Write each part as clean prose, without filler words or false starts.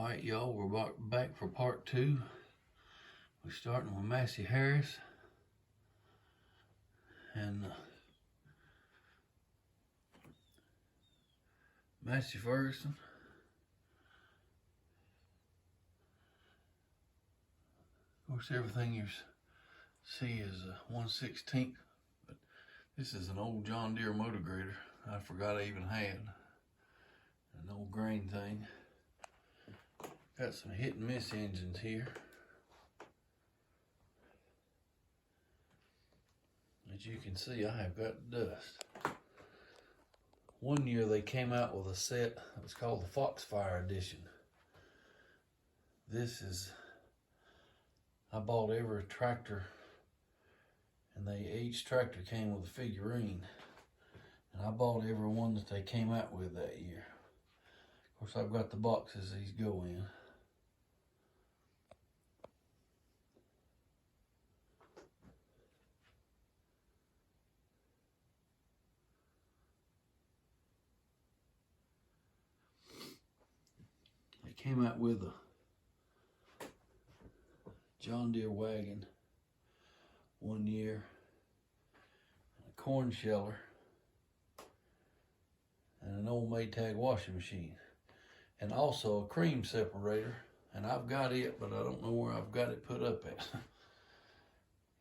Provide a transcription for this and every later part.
Alright y'all, we're back for part 2. We're starting with Massey Harris and Massey Ferguson. Of course, everything you see is 1/16, but this is an old John Deere motor grader I forgot I even had. An old grain thing. Got some hit and miss engines here. As you can see, I have got dust. One year they came out with a set that was called the Foxfire Edition. This is, I bought every tractor, and each tractor came with a figurine. And I bought every one that they came out with that year. Of course, I've got the boxes these go in. Came out with a John Deere wagon one year, a corn sheller, and an old Maytag washing machine, and also a cream separator. And I've got it, but I don't know where I've got it put up at.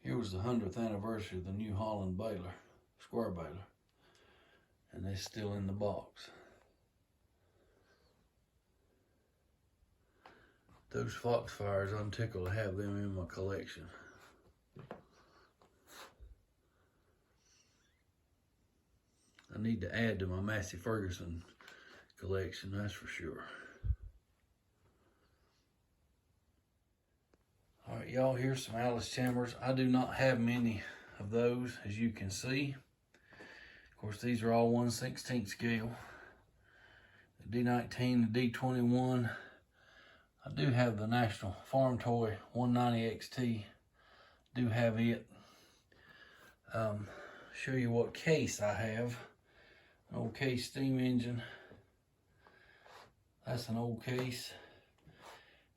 Here was the 100th anniversary of the New Holland baler, square baler, and it's still in the box. Those Foxfires, I'm tickled to have them in my collection. I need to add to my Massey Ferguson collection, that's for sure. All right, y'all, here's some Allis-Chalmers. I do not have many of those, as you can see. Of course, these are all 1/16 scale. The D19, the D21. I do have the National Farm Toy 190 XT. Do have it. Show you what case I have. An old Case steam engine. That's an old case.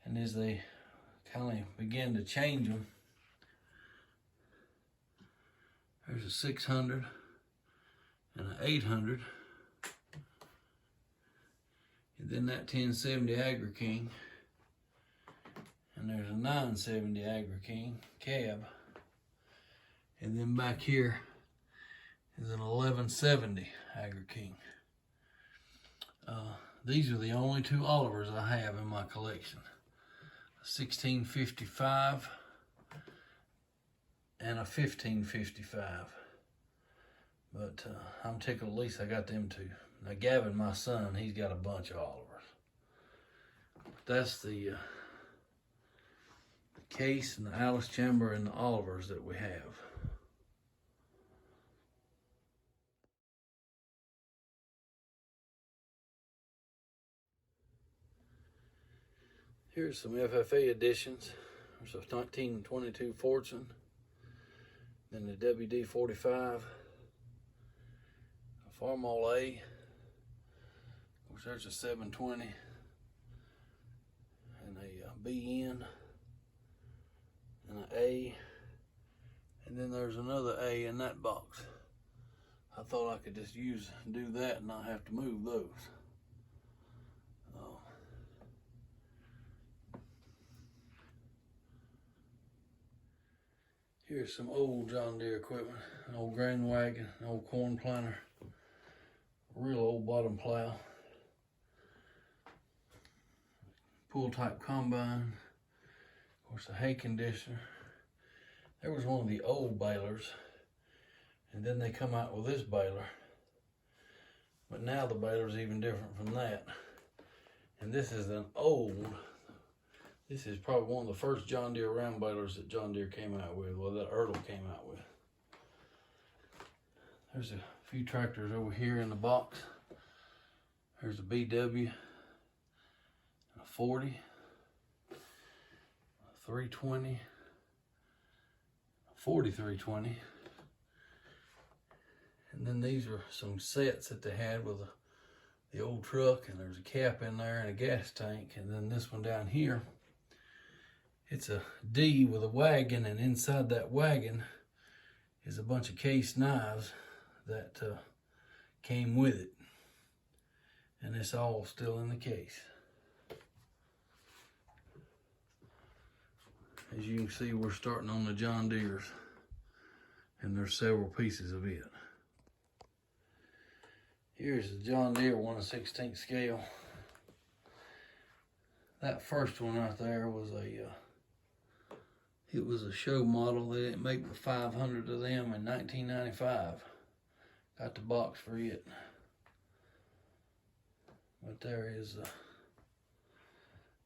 And as they kind of begin to change them, there's a 600 and an 800. And then that 1070 Agri King. And there's a 970 Agri King cab. And then back here is an 1170 Agri King. These are the only two Olivers I have in my collection. A 1655 and a 1555. But I'm tickled at least I got them two. Now Gavin, my son, he's got a bunch of Olivers. That's the Case and the Allis-Chalmers and the Olivers that we have. Here's some FFA editions. There's a 1922 Fortune, then the WD-45, a Farmall A, of course there's a 720, and a BN, and an A, and then there's another A in that box. I thought I could just do that and not have to move those. Here's some old John Deere equipment, an old grain wagon, an old corn planter, a real old bottom plow, pull type combine, of course a hay conditioner. There was one of the old balers, and then they come out with this baler, but now the baler's even different from that. And this is an old, this is probably one of the first John Deere round balers that John Deere came out with, well, that Ertl came out with. There's a few tractors over here in the box. There's a BW, a 40, a 320, a 4320. And then these are some sets that they had with a the old truck, and there's a cap in there and a gas tank. And then this one down here, it's a D with a wagon, and inside that wagon is a bunch of case knives that came with it. And it's all still in the case. As you can see, we're starting on the John Deere's, and there's several pieces of it. Here's the John Deere 1/16 scale. That first one right there was it was a show model. They didn't make but 500 of them in 1995. Got the box for it. But there is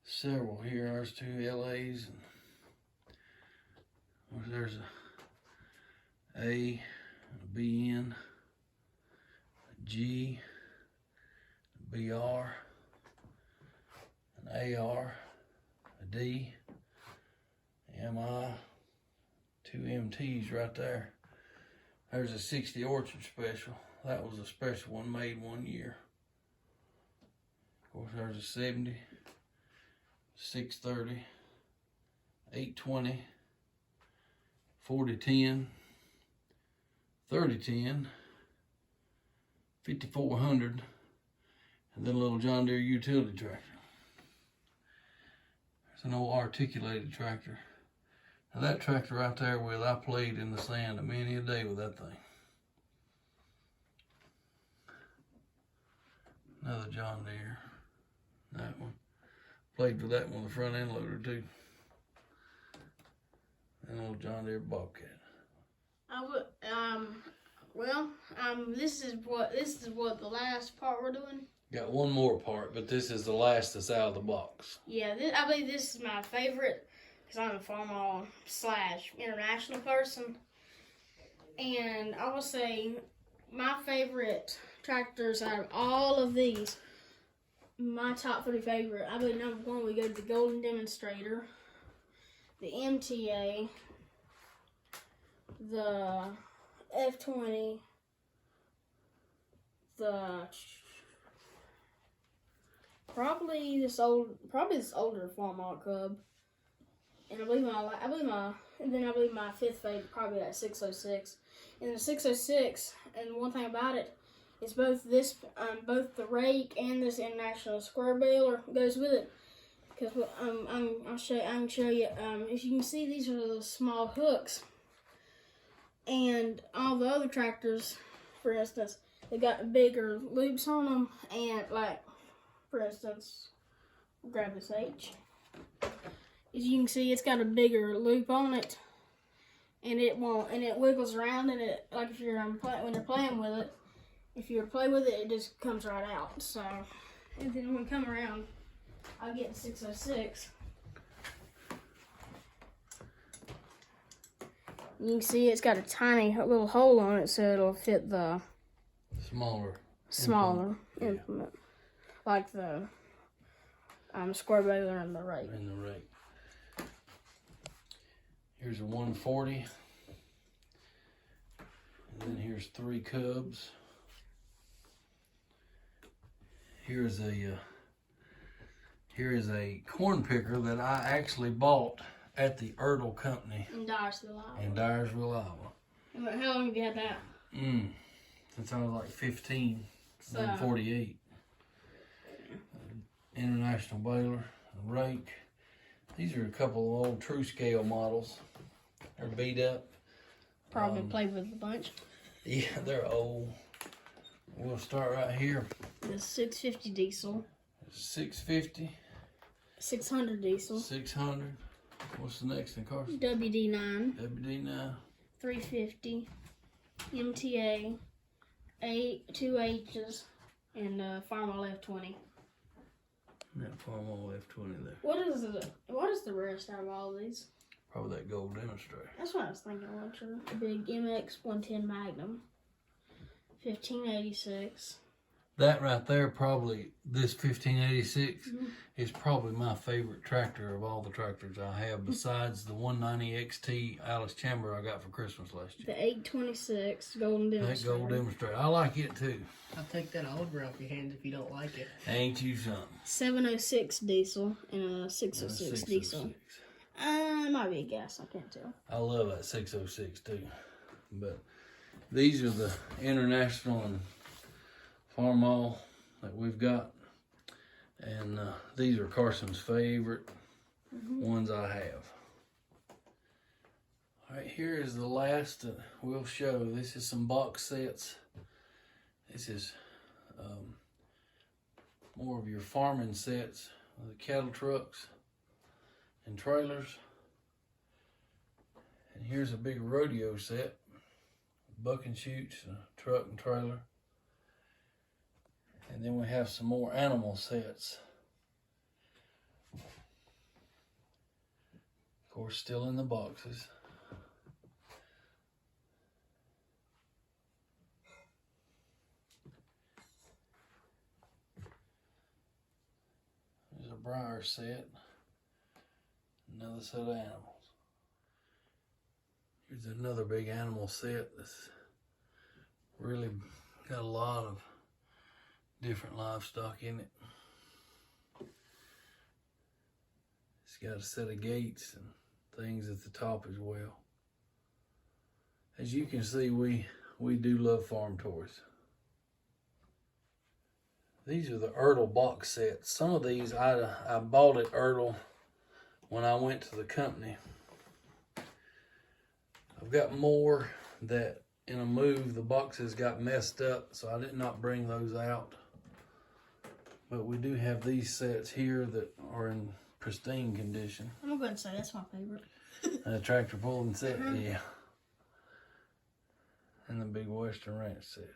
several here. There's 2 LAs. And there's a BN, a G, a BR, an AR, a D, MI, 2 MTs right there. There's a 60 Orchard Special. That was a special one made one year. Of course, there's a 70, 630, 820, 4010, 3010, 5400, and then a little John Deere utility tractor. There's an old articulated tractor. Now that tractor right there, well, I played in the sand a many a day with that thing. Another John Deere. That one. Played with that one with the front end loader too. An old John Deere Bobcat. This is what the last part we're doing. Got one more part, but this is the last that's out of the box. Yeah, I believe this is my favorite because I'm a Farmall / International person, and I will say my favorite tractors out of all of these. My top 3 favorite. I believe number 1 we go to the Golden Demonstrator, the MTA, the F20, probably this older Farmall Cub, and I believe my 5th favorite probably that 606, and the 606. And one thing about it is both the rake and this International square baler goes with it. Because I can show you. If you can see, these are the small hooks, and all the other tractors, for instance, they got bigger loops on them. And like, for instance, grab this H. As you can see, it's got a bigger loop on it, and it wiggles around, and it, like if you're when you're playing with it, if you play with it, it just comes right out. So, and then when we come around, I'll get the 606. You can see it's got a tiny little hole on it, so it'll fit the smaller implement. Like the square baler and the rake. Here's a 140. And then here's 3 Cubs. Here is a corn picker that I actually bought at the Ertl company In Dyersville, Iowa. And how long have you had that? Since I was like 15, 48. International baler, a rake. These are a couple of old true scale models. They're beat up. Probably played with a bunch. Yeah, they're old. We'll start right here. The 650 diesel. 650. 600 diesel. 600. What's the next one, Carson? WD9. WD9. 350. MTA. 2 H's. And Farmall F20. That Farmall F20 there. What is the rest out of all of these? Probably that gold demonstrator. That's what I was thinking. A big MX 110 Magnum. 1586. That right there, probably this 1586 is probably my favorite tractor of all the tractors I have, besides the 190 XT Allis-Chalmers I got for Christmas last year. The 826 Golden Demonstrator. That Gold Demonstrator. I like it too. I'll take that auger off your hands if you don't like it. Ain't you something? 706 diesel and a 606 diesel. Might be a gas, I can't tell. I love that 606 too. But these are the International and Farmall that we've got. And these are Carson's favorite ones I have. All right, here is the last that we'll show. This is some box sets. This is more of your farming sets, the cattle trucks and trailers. And here's a big rodeo set, bucking chutes, a truck and trailer. And then we have some more animal sets. Of course, still in the boxes. There's a briar set. Another set of animals. Here's another big animal set that's really got a lot of different livestock in it. It's got a set of gates and things at the top as well. As you can see, we do love farm toys. These are the Ertl box sets. Some of these I bought at Ertl when I went to the company. I've got more that in a move the boxes got messed up, so I did not bring those out. But we do have these sets here that are in pristine condition. I'm going to say that's my favorite. And a tractor pulling set, yeah. And the big Western Ranch set.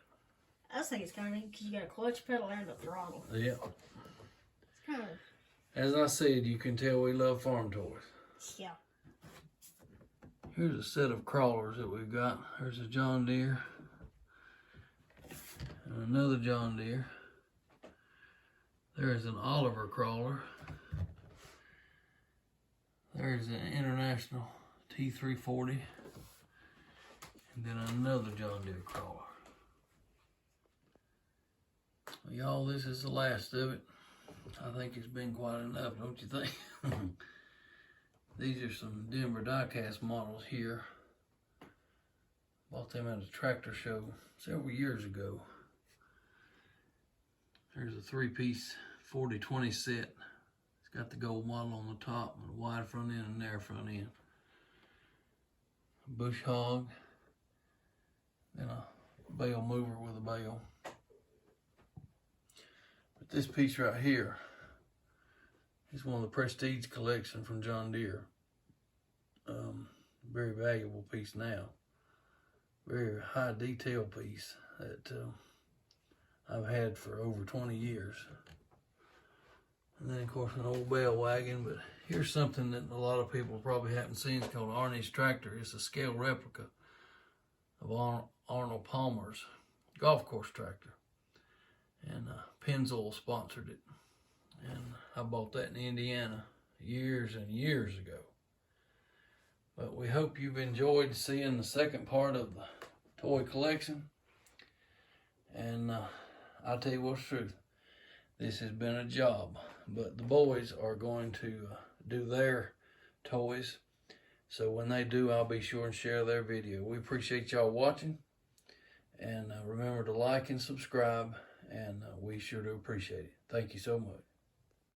I just think it's kind of neat because you got a clutch pedal and a throttle. Yeah. It's kind of... As I said, you can tell we love farm toys. Yeah. Here's a set of crawlers that we've got. There's a John Deere. And another John Deere. There's an Oliver crawler. There's an International T340. And then another John Deere crawler. Well, y'all, this is the last of it. I think it's been quite enough, don't you think? These are some Denver diecast models here. Bought them at a tractor show several years ago. There's a 3-piece 40-20 set. It's got the gold model on the top and a wide front end and narrow front end. A bush hog. Then a bale mover with a bale. But this piece right here is one of the Prestige collection from John Deere. Very valuable piece now. Very high detail piece that I've had for over 20 years. And then of course an old bale wagon, but here's something that a lot of people probably haven't seen. It's called Arnie's tractor. It's a scale replica of Arnold Palmer's golf course tractor. And Pennzoil sponsored it. And I bought that in Indiana years and years ago. But we hope you've enjoyed seeing the second part of the toy collection. And I'll tell you what's the truth. This has been a job. But the boys are going to do their toys. So when they do, I'll be sure and share their video. We appreciate y'all watching. And remember to like and subscribe. And we sure do appreciate it. Thank you so much.